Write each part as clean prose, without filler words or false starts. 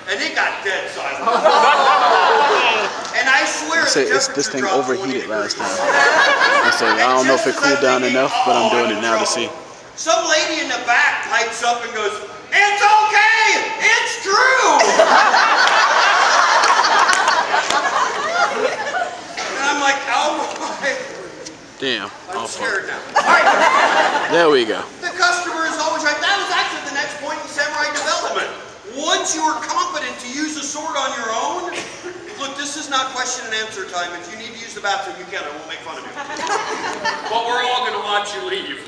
and it got dead silent. And I swear this thing overheated last time. I said, I don't know if it cooled down enough, but I'm doing it now to see. Some lady in the back pipes up and goes, "It's okay! It's true!" And I'm like, oh my. Damn. I'm scared now. All right. There we go. The customer is always right. That was actually the next point in samurai development. Once you are competent to use a sword on your own, look, this is not question and answer time. If you need to use the bathroom, you can. I won't make fun of you. But we're all going to watch you leave.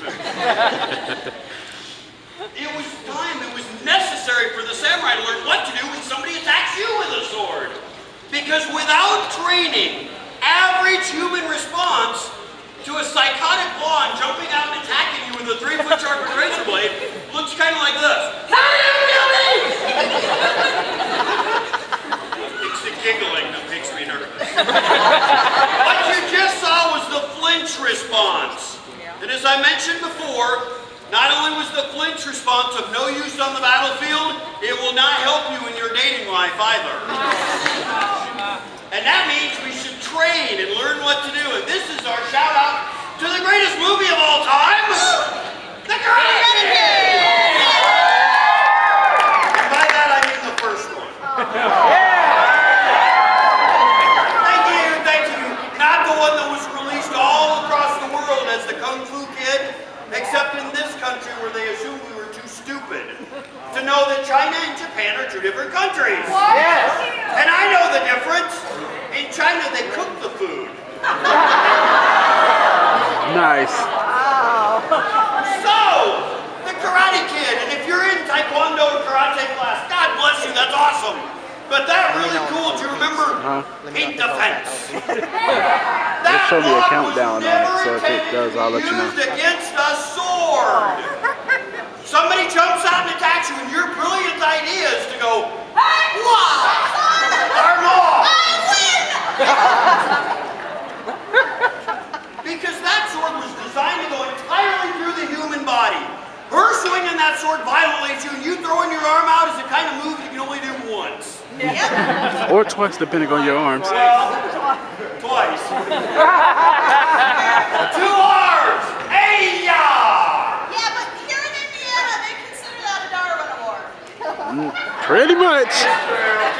It was time, it was necessary for the samurai to learn what to do when somebody attacks you with a sword. Because without training, average human response to a psychotic blonde jumping out and attacking you with a 3-foot sharpened razor blade looks kind of like this. It's the giggling that makes me nervous. What you just saw was the flinch response. And as I mentioned before, not only was the flinch response of no use on the battlefield, it will not help you in your dating life either. And that means we should train and learn what to do. And this is our shout out to the greatest movie of all time, The Karate Kid! And by that I mean the first one. Thank you. Not the one that was released all across the world as the Kung Fu Kid, except in this country where they assumed we were too stupid to know that China and Japan are two different countries. Yes. And I know the difference. In China, they cook the food. Nice. So, the Karate Kid, and if you're in Taekwondo or karate class, God bless you, that's awesome. But that really cool, do you remember? In defense. They show me a countdown on it, so if it does, I'll let you know. Used against a sword. Somebody jumps out and attacks you, and your brilliant idea is to go, arm off. Because that sword was designed to go entirely through the human body. Her swinging that sword violently at you and you throwing your arm out is the kind of move you can only do once. Yep. Or twice, depending on your arms. Well, twice. 2 arms! Hey-ya! Yeah, but here in Indiana, they consider that a Darwin Award. Pretty much.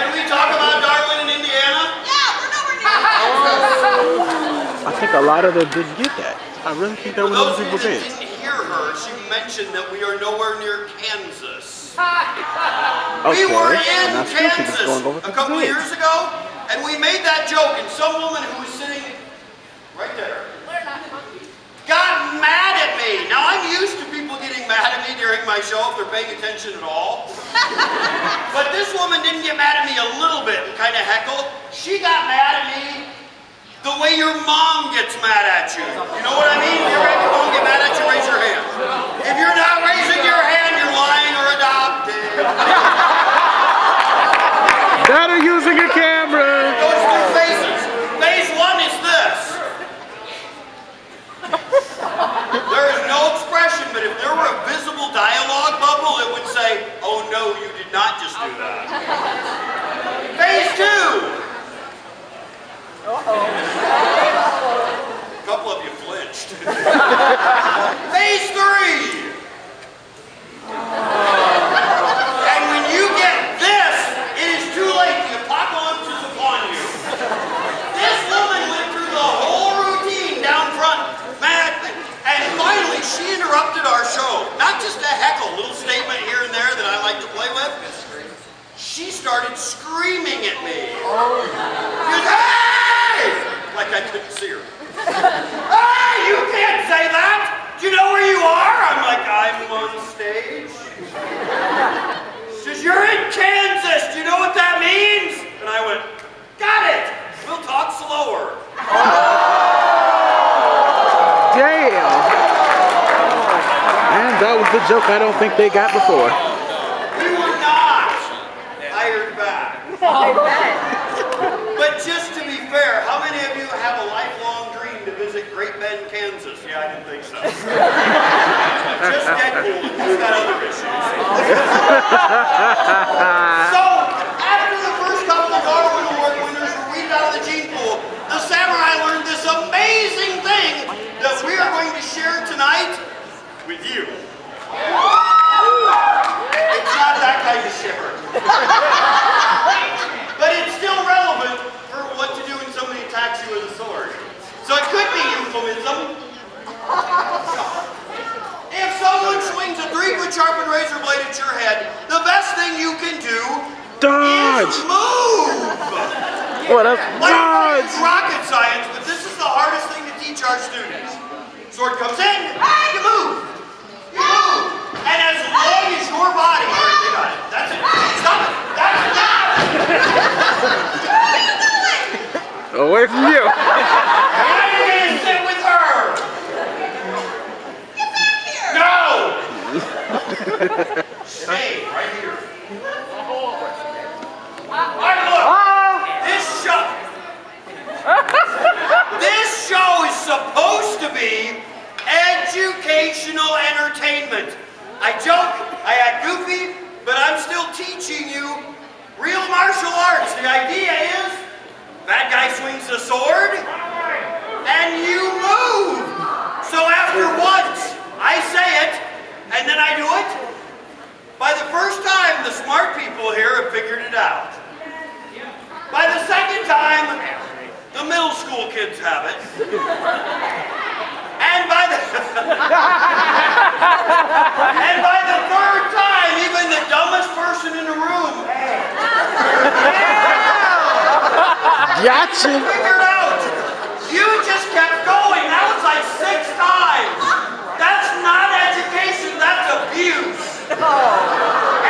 Can we talk about Darwin in Indiana? Yeah, we're nowhere near Kansas. I think a lot of them didn't get that. I really think that was what people did. Didn't hear her. She mentioned that we are nowhere near Kansas. Okay, We were in and I still think it's going over Kansas a couple of years ago, and we made that joke, and some woman who was sitting right there got mad at me. Now, I'm used to people getting mad at me during my show if they're paying attention at all. But this woman didn't get mad at me a little bit and kind of heckle. She got mad at me the way your mom gets mad at you. You know what I mean? If you ever have your mom get mad at you, raise your hand. If you're not raising your hand, you're lying or adopted. That or using a camera. Those two phases. Phase 1 is this. There is no expression, but if there were a visible dialogue bubble, it would say, "Oh no, you did not just do that." Phase 2. A couple of you flinched. Phase 3. And when you get this, it is too late. The apocalypse is upon you. This woman went through the whole routine down front, mad, and finally she interrupted our show. Not just a heckle, little statement here and there that I like to play with. She started screaming at me. She goes, "Hey!" Like I couldn't see her. "Hey, you can't say that! Do you know where you are?" I'm like, "I'm on stage." She says, "You're in Kansas. Do you know what that means?" And I went, "Got it. We'll talk slower." Damn. And that was the joke I don't think they got before. We were not hired back. I bet. But just to be fair, how many of you have a lifelong dream to visit Great Bend, Kansas? Yeah, I didn't think so. Just Deadpool, and he's got other issues. So, But it's still relevant for what to do when somebody attacks you with a sword. So it could be euphemism. If someone swings a 3-foot sharpened razor blade at your head, the best thing you can do Dodge! is move! What up? Like, Dodge! it's rocket science, but this is the hardest thing to teach our students. Sword comes in, you move! You move! And as long as your body... All right, they got it. That's it. Stop it! That's enough! Where are you going? Away from you! I'm gonna sit with her! Get back here! No! Stay right here. Alright, look! This show is supposed to be educational entertainment. I joke, I act goofy, but I'm still teaching you real martial arts. The idea is, bad guy swings the sword, and you move. So after once, I say it, and then I do it. By the first time, the smart people here have figured it out. By the second time, the middle school kids have it. And by the third time, even the dumbest person in the room Gotcha! figured out. You just kept going. That was like 6 times. That's not education, that's abuse. And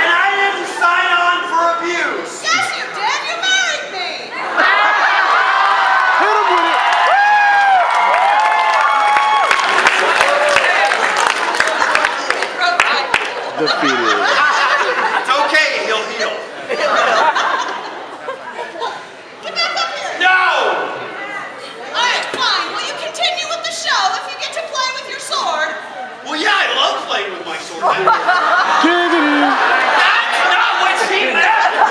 I didn't sign on for abuse. Yes, you did. You married me. Hit him with it! Defeated. It's okay, he'll heal. Get back up here. No! All right, fine. Will you continue with the show if you get to play with your sword? Well, yeah, I love playing with my sword. Giggity! That's not what she meant!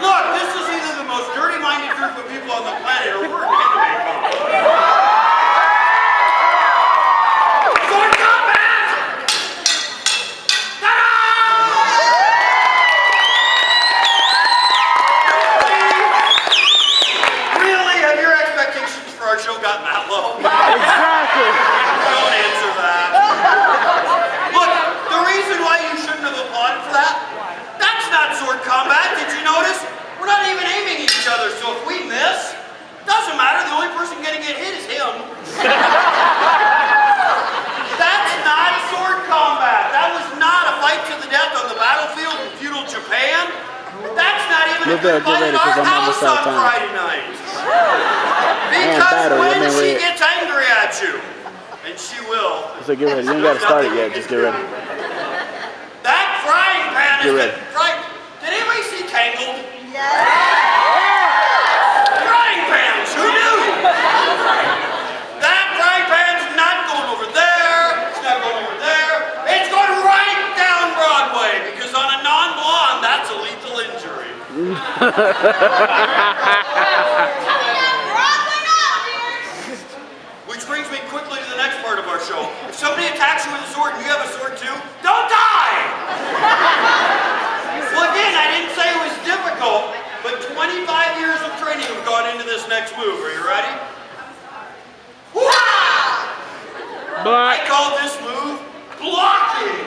Look, this is either the most dirty-minded group of people on the planet, or we're in Ramencon. Sword combat! Ta-da! Really? Have your expectations for our show gotten that low? Exactly! Don't answer that. Look, the reason why you shouldn't have applauded for that, that's not sword combat. Did you notice? We're not even aiming at each other, so if we miss, doesn't matter. The only person gonna get hit is him. That's not sword combat. That was not a fight to the death on the battlefield in feudal Japan. That's not even a Look there, good get fight ready, at 'cause our I'm house almost out on of time. Friday night. Because battery, when I mean, she wait. gets angry at you, and she will. So get ready. You ain't got to start it yet. Just get ready. That frying pan Get is ready. fried. Did anybody see Tangled? Yes. Frying pans, who knew? That frying pan's not going over there. It's not going over there. It's going right down Broadway because on a non-blonde, that's a lethal injury. Coming down Broadway now, dear. Which brings me quickly to the next part of our show. If somebody attacks you with a sword and you have a sword too, don't die! Well, again, I didn't say it was difficult, but 25 years of training have gone into this next move. Are you ready? Wah! I But call this move blocking.